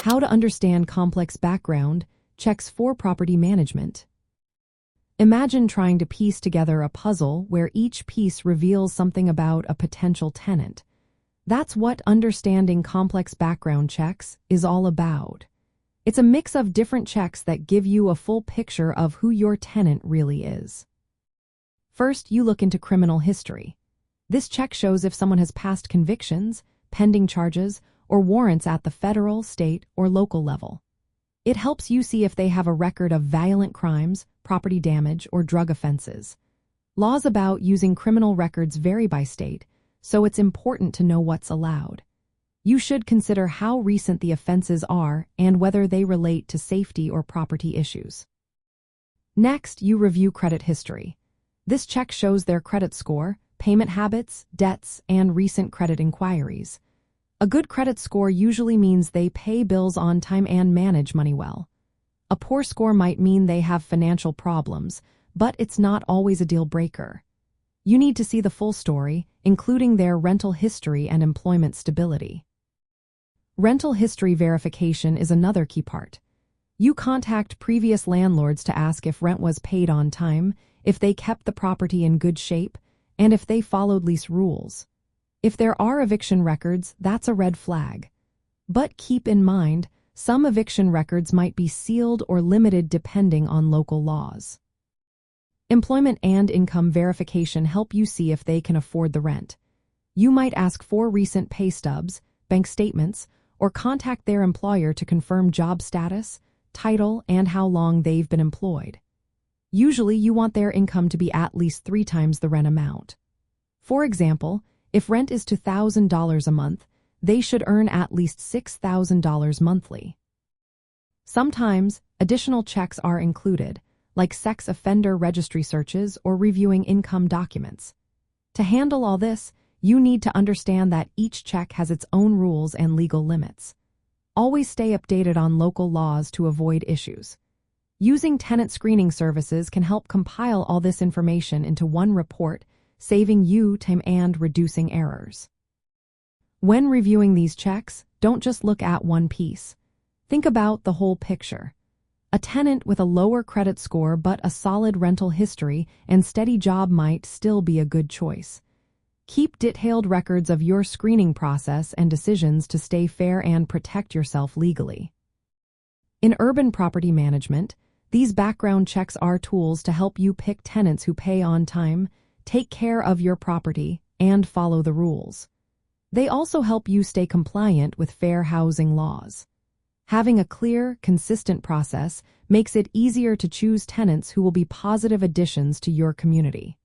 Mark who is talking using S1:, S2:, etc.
S1: How to understand complex background checks for property management. Imagine trying to piece together a puzzle where each piece reveals something about a potential tenant. That's what understanding complex background checks is all about. It's a mix of different checks that give you a full picture of who your tenant really is. First, you look into criminal history. This check shows if someone has past convictions, pending charges, or warrants at the federal, state, or local level. It helps you see if they have a record of violent crimes, property damage, or drug offenses. Laws about using criminal records vary by state, so it's important to know what's allowed. You should consider how recent the offenses are and whether they relate to safety or property issues. Next, you review credit history. This check shows their credit score, payment habits, debts, and recent credit inquiries. A good credit score usually means they pay bills on time and manage money well. A poor score might mean they have financial problems, but it's not always a deal breaker. You need to see the full story, including their rental history and employment stability. Rental history verification is another key part. You contact previous landlords to ask if rent was paid on time, if they kept the property in good shape, and if they followed lease rules. If there are eviction records, that's a red flag. But keep in mind, some eviction records might be sealed or limited depending on local laws. Employment and income verification help you see if they can afford the rent. You might ask for recent pay stubs, bank statements, or contact their employer to confirm job status, title, and how long they've been employed. Usually, you want their income to be at least 3 times the rent amount. For example, if rent is $2,000 a month, they should earn at least $6,000 monthly. Sometimes, additional checks are included, like sex offender registry searches or reviewing income documents. To handle all this, you need to understand that each check has its own rules and legal limits. Always stay updated on local laws to avoid issues. Using tenant screening services can help compile all this information into one report, saving you time and reducing errors. When reviewing these checks, don't just look at one piece. Think about the whole picture. A tenant with a lower credit score but a solid rental history and steady job might still be a good choice. Keep detailed records of your screening process and decisions to stay fair and protect yourself legally. In urban property management, these background checks are tools to help you pick tenants who pay on time, take care of your property, and follow the rules. They also help you stay compliant with fair housing laws. Having a clear, consistent process makes it easier to choose tenants who will be positive additions to your community.